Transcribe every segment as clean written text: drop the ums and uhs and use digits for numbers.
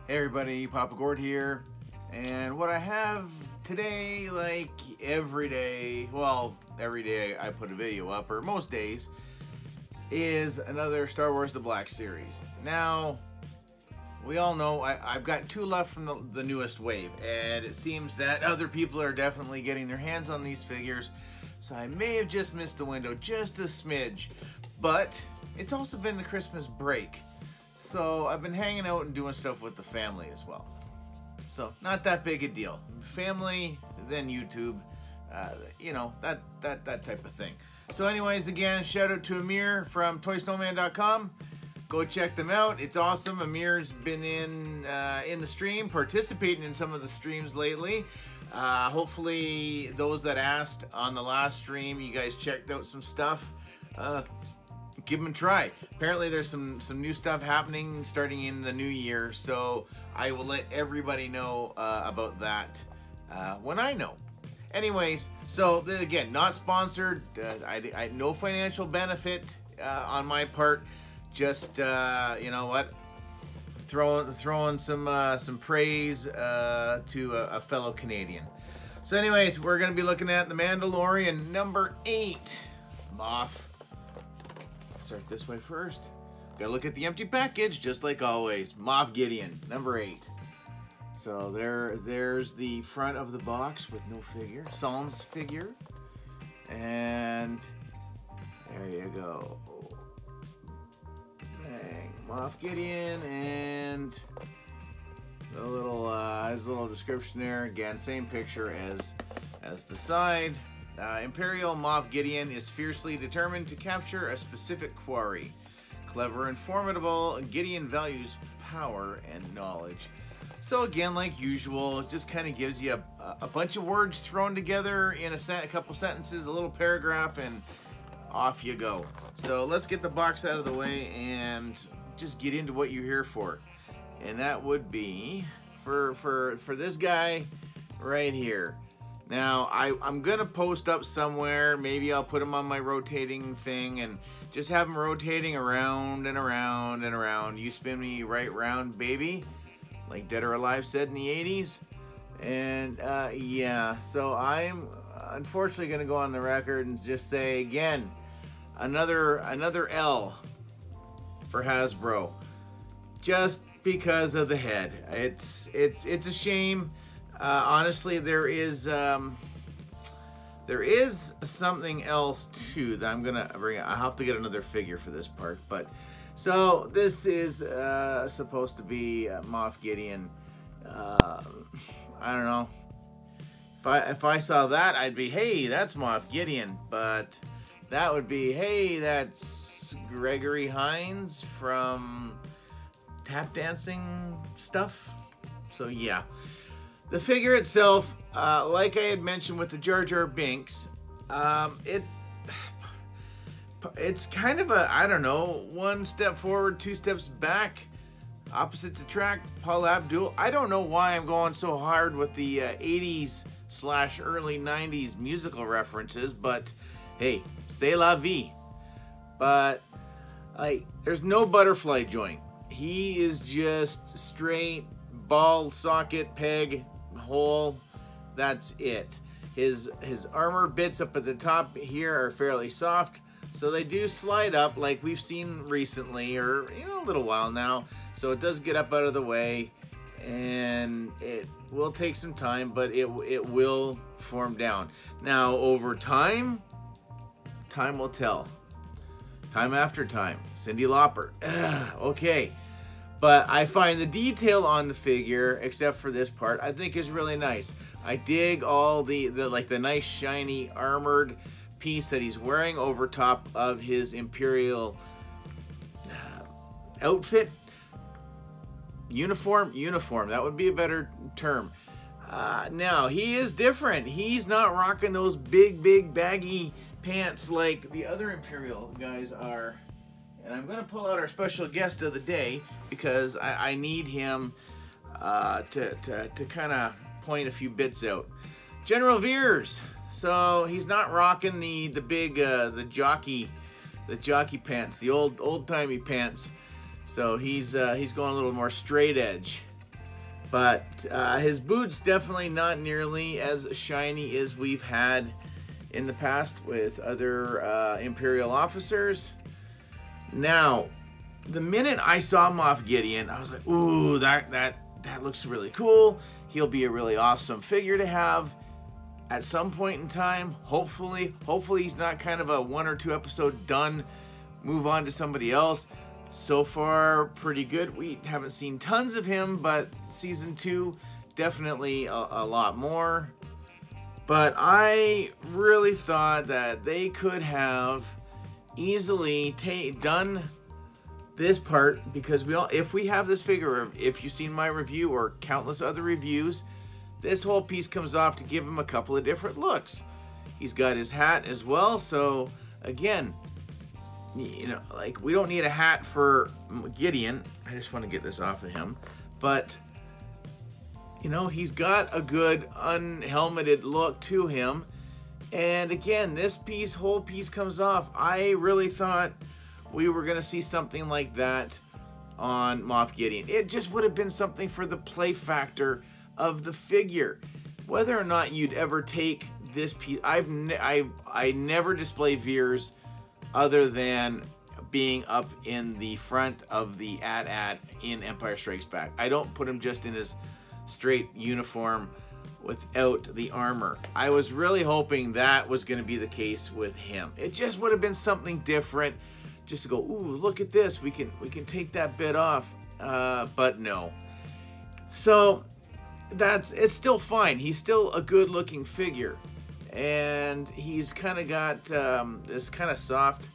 Hey everybody, Papa Gord here, and what I have today, like every day, well, every day I put a video up, or most days, is another Star Wars The Black Series. Now, we all know I've got two left from the newest wave, and it seems that other people are definitely getting their hands on these figures, so I may have just missed the window just a smidge, but it's also been the Christmas break. So I've been hanging out and doing stuff with the family as well. So not that big a deal. Family, then YouTube, you know, that type of thing. So anyways, again, shout out to Amir from toysnowman.com. Go check them out. It's awesome. Amir's been in the stream, participating in some of the streams lately. Hopefully those that asked on the last stream, you guys checked out some stuff. Give them a try. Apparently there's some new stuff happening starting in the new year, so I will let everybody know about that when I know. Anyways, so then again, not sponsored. I no financial benefit on my part. Just you know what, throwing some praise to a fellow Canadian. So anyways, we're gonna be looking at The Mandalorian number 8, Moff. Start this way first. Gotta look at the empty package, just like always. Moff Gideon, number 8. So there's the front of the box with no figure, sans figure, and there you go. Bang, Moff Gideon, and the little his little description there. Again, same picture as the side. Imperial Moff Gideon is fiercely determined to capture a specific quarry. Clever and formidable, Gideon values power and knowledge. So again, like usual, it just kind of gives you a bunch of words thrown together in a couple sentences, a little paragraph, and off you go. So let's get the box out of the way and just get into what you're here for. And that would be for this guy right here. Now, I'm going to post up somewhere, maybe I'll put them on my rotating thing and just have them rotating around and around and around. You spin me right round, baby, like Dead or Alive said in the 80s. And yeah, so I'm unfortunately going to go on the record and just say again, another L for Hasbro, just because of the head. It's a shame. Honestly, there is something else too that I'm gonna bring. I have to get another figure for this part, but so this is supposed to be Moff Gideon. I don't know. If I saw that, I'd be, hey, that's Moff Gideon, but that would be, hey, that's Gregory Hines from tap dancing stuff. So yeah. The figure itself, like I had mentioned with the Jar Jar Binks, it's kind of a, I don't know, one step forward, two steps back, opposites attract, Paul Abdul. I don't know why I'm going so hard with the 80s / early 90s musical references, but hey, c'est la vie. But like, there's no butterfly joint. He is just straight ball socket peg hole. That's it. His armor bits up at the top here are fairly soft, so they do slide up like we've seen recently, or you know, a little while now. So it does get up out of the way, and it will take some time, but it will form down. Now over time will tell. Time after time. Cyndi Lauper. Okay. But I find the detail on the figure, except for this part, I think is really nice. I dig all the nice shiny armored piece that he's wearing over top of his Imperial outfit. Uniform, that would be a better term. Now, he is different. He's not rocking those big baggy pants like the other Imperial guys are. And I'm going to pull out our special guest of the day because I need him to kind of point a few bits out. General Veers. So he's not rocking the big the jockey pants, the old timey pants. So he's going a little more straight edge. But his boots definitely not nearly as shiny as we've had in the past with other Imperial officers. Now, the minute I saw Moff Gideon, I was like, ooh, that looks really cool. He'll be a really awesome figure to have at some point in time. Hopefully he's not kind of a 1 or 2 episode done, move on to somebody else. So far, pretty good. We haven't seen tons of him, but season 2, definitely a lot more. But I really thought that they could have easily done this part, because if we have this figure, or if you've seen my review or countless other reviews, this whole piece comes off to give him a couple of different looks. He's got his hat as well, so again, you know, like, we don't need a hat for Gideon. I just want to get this off of him. But, you know, he's got a good unhelmeted look to him. And again, this whole piece comes off. I really thought we were going to see something like that on Moff Gideon. It just would have been something for the play factor of the figure. Whether or not you'd ever take this piece, I never display Veers other than being up in the front of the AT-AT in Empire Strikes Back. I don't put him just in his straight uniform without the armor. I was really hoping that was going to be the case with him. It just would have been something different, just to go, ooh, look at this, we can take that bit off. But no. So it's still fine. He's still a good looking figure. And he's kind of got this kind of soft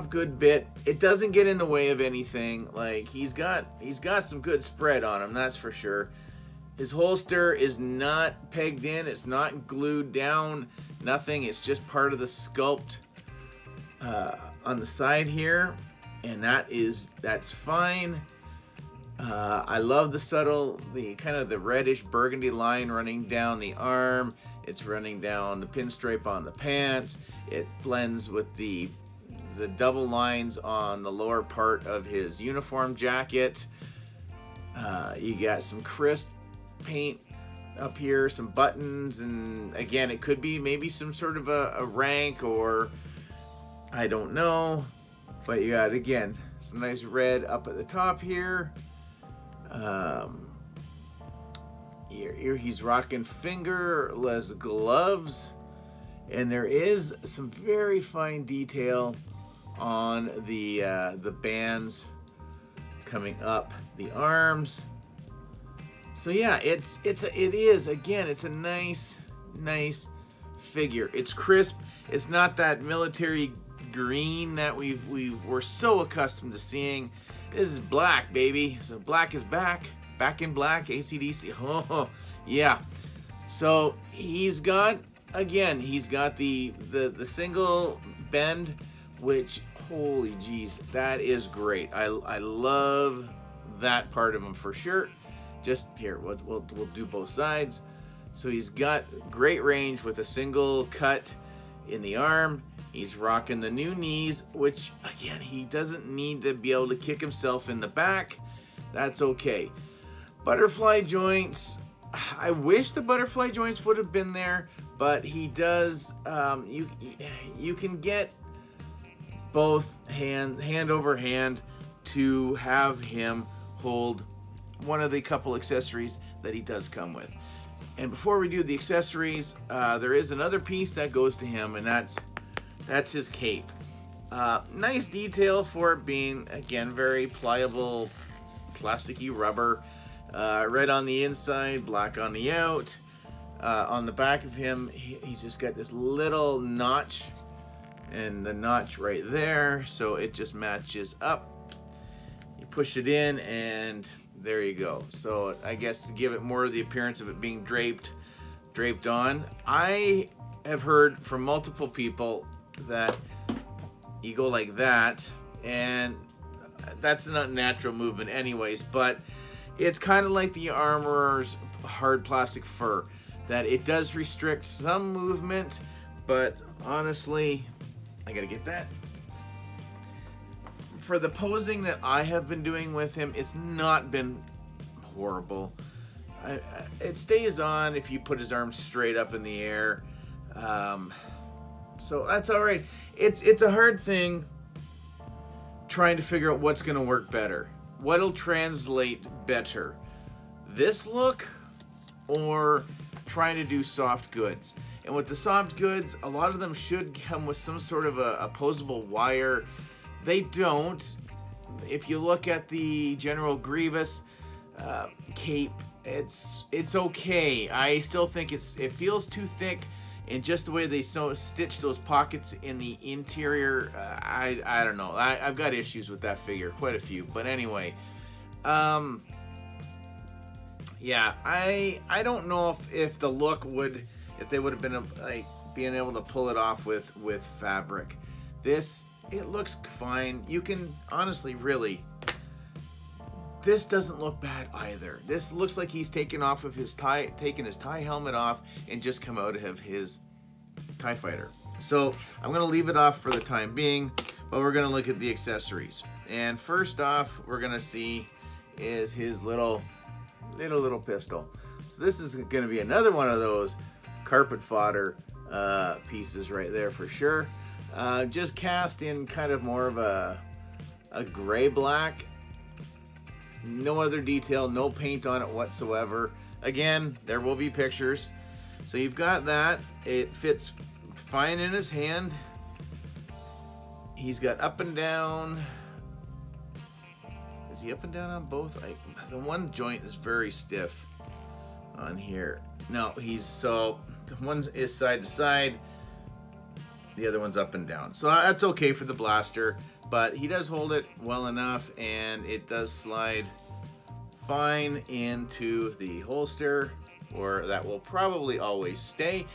good bit. It doesn't get in the way of anything. Like, he's got some good spread on him, that's for sure. His holster is not pegged in, it's not glued down, nothing. It's just part of the sculpt on the side here, and that's fine. I love the kind of the reddish burgundy line running down the arm. It's running down the pinstripe on the pants. It blends with the double lines on the lower part of his uniform jacket. You got some crisp paint up here, some buttons, and again, it could be maybe some sort of a rank, or I don't know. But you got, again, some nice red up at the top here. Here he's rocking fingerless gloves, and there is some very fine detail on the bands coming up the arms. So yeah, it is again, it's a nice figure. It's crisp. It's not that military green that we're so accustomed to seeing. This is black, baby. So black is back in black. AC/DC. Oh yeah. So he's got the single bend, which, holy jeez, that is great. I love that part of him for sure. Just here, we'll do both sides. So he's got great range with a single cut in the arm. He's rocking the new knees, which again, he doesn't need to be able to kick himself in the back. That's okay. Butterfly joints. I wish the butterfly joints would have been there, but he does. You can get both hand over hand to have him hold one of the couple accessories that he does come with. And before we do the accessories, there is another piece that goes to him, and that's his cape. Nice detail for it being, again, very pliable, plasticky rubber. Red on the inside, black on the out. On the back of him, he's just got this little notch, and the notch right there, so it just matches up. You push it in, and there you go. So I guess to give it more of the appearance of it being draped on. I have heard from multiple people that you go like that, and that's not natural movement anyways, but it's kind of like the Armorer's hard plastic fur, that it does restrict some movement, but honestly, I gotta get that. For the posing that I have been doing with him, it's not been horrible. It stays on if you put his arms straight up in the air. So that's all right. It's a hard thing trying to figure out what's going to work better. What'll translate better? This look or trying to do soft goods? And with the soft goods, a lot of them should come with some sort of a opposable wire. They don't. If you look at the General Grievous cape, it's okay. I still think it feels too thick, and just the way they stitch those pockets in the interior, I don't know. I've got issues with that figure, quite a few. But anyway, yeah, I don't know if the look would, if they would have been like being able to pull it off with fabric. This, it looks fine. You can honestly, really, this doesn't look bad either. This looks like he's taken his TIE helmet off and just come out of his TIE fighter. So I'm gonna leave it off for the time being, but we're gonna look at the accessories. And first off, we're gonna see is his little pistol. So this is gonna be another one of those carpet fodder pieces right there for sure. Just cast in kind of more of a gray black. No other detail, no paint on it whatsoever. Again, there will be pictures. So you've got that. It fits fine in his hand. He's got up and down. Is he up and down on both? The one joint is very stiff on here. No, so the one is side to side. The other one's up and down. So that's okay for the blaster, but he does hold it well enough, and it does slide fine into the holster, or that will probably always stay.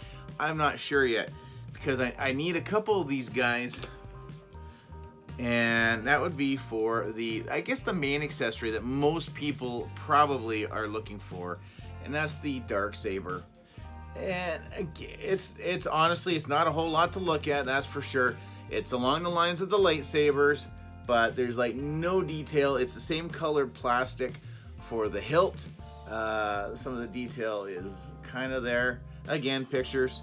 I'm not sure yet, because I need a couple of these guys, and that would be for I guess the main accessory that most people probably are looking for, and that's the Darksaber. And it's honestly, it's not a whole lot to look at, that's for sure. It's along the lines of the lightsabers, but there's like no detail. It's the same colored plastic for the hilt. Some of the detail is kind of there. Again, pictures.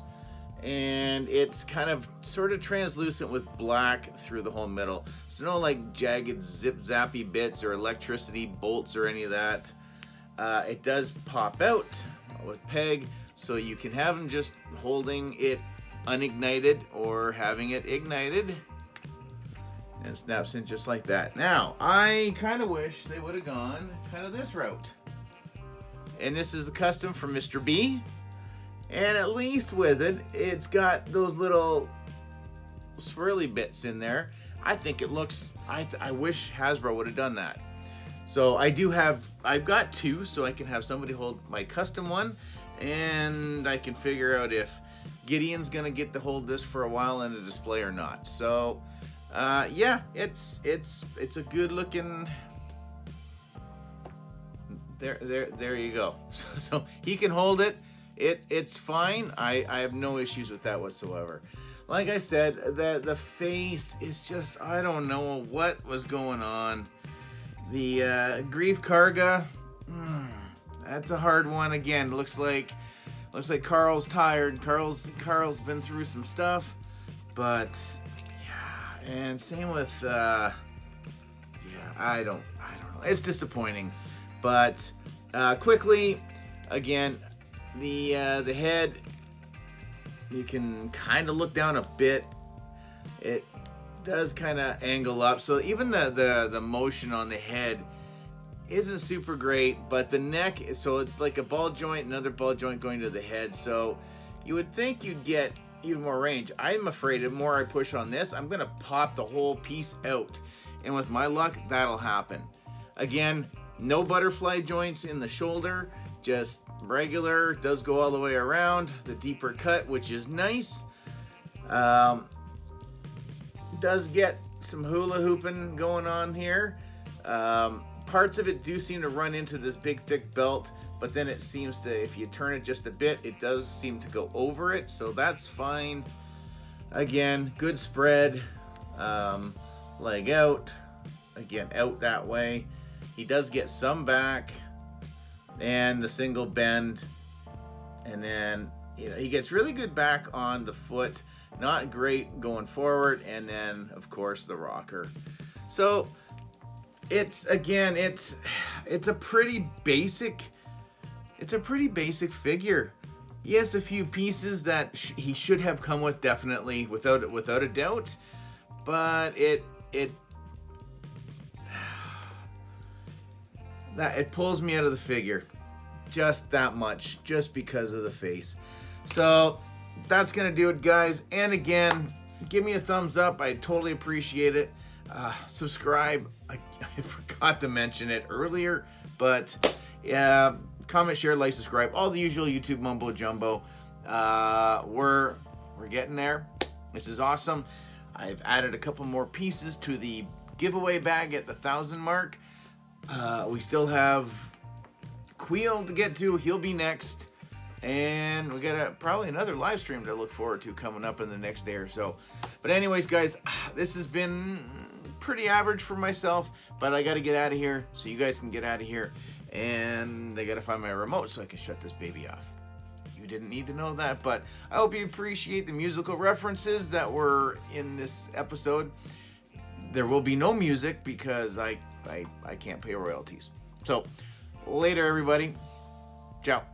And it's kind of sort of translucent with black through the whole middle. So no like jagged zip-zappy bits or electricity bolts or any of that. It does pop out with peg, so you can have them just holding it unignited or having it ignited, and it snaps in just like that. Now, I kind of wish they would have gone kind of this route. And this is a custom from Mr. B. And at least with it, it's got those little swirly bits in there. I think it looks, I wish Hasbro would have done that. So I've got two, so I can have somebody hold my custom one, and I can figure out if Gideon's gonna get to hold this for a while in a display or not. So yeah, it's a good looking, there you go. So he can hold it. It's fine. I have no issues with that whatsoever. Like I said, the face is just, I don't know what was going on. The Grief Karga, that's a hard one. Again, looks like Carl's tired. Carl's been through some stuff, but yeah, and same with yeah, I don't know. It's disappointing, but quickly, again, the head, you can kind of look down a bit. It does kind of angle up, so even the motion on the head isn't super great, but the neck, so it's like a ball joint, another ball joint going to the head, so you would think you'd get even more range. I'm afraid the more I push on this, I'm gonna pop the whole piece out, and with my luck, that'll happen. Again, no butterfly joints in the shoulder, just regular. Does go all the way around, the deeper cut, which is nice. Does get some hula hooping going on here. Parts of it do seem to run into this big thick belt, but then it seems to, if you turn it just a bit, it does seem to go over it, so that's fine. Again, good spread. Leg out, again out that way. He does get some back. and the single bend, and then he gets really good back on the foot, not great going forward, and then of course the rocker. So it's a pretty basic figure. Yes, a few pieces that he should have come with, definitely, without a doubt, but it pulls me out of the figure just that much, just because of the face. So that's gonna do it, guys. And again, give me a thumbs up, I totally appreciate it. Subscribe, I forgot to mention it earlier, but yeah, comment, share, like, subscribe, all the usual YouTube mumbo jumbo. We're getting there. This is awesome. I've added a couple more pieces to the giveaway bag at the 1,000 mark. We still have Queel to get to. He'll be next, and we got probably another live stream to look forward to coming up in the next day or so. But anyways, guys, this has been pretty average for myself, but I got to get out of here so you guys can get out of here. And I gotta find my remote so I can shut this baby off. You didn't need to know that, but I hope you appreciate the musical references that were in this episode. There will be no music because I can't pay royalties. So later, everybody. Ciao.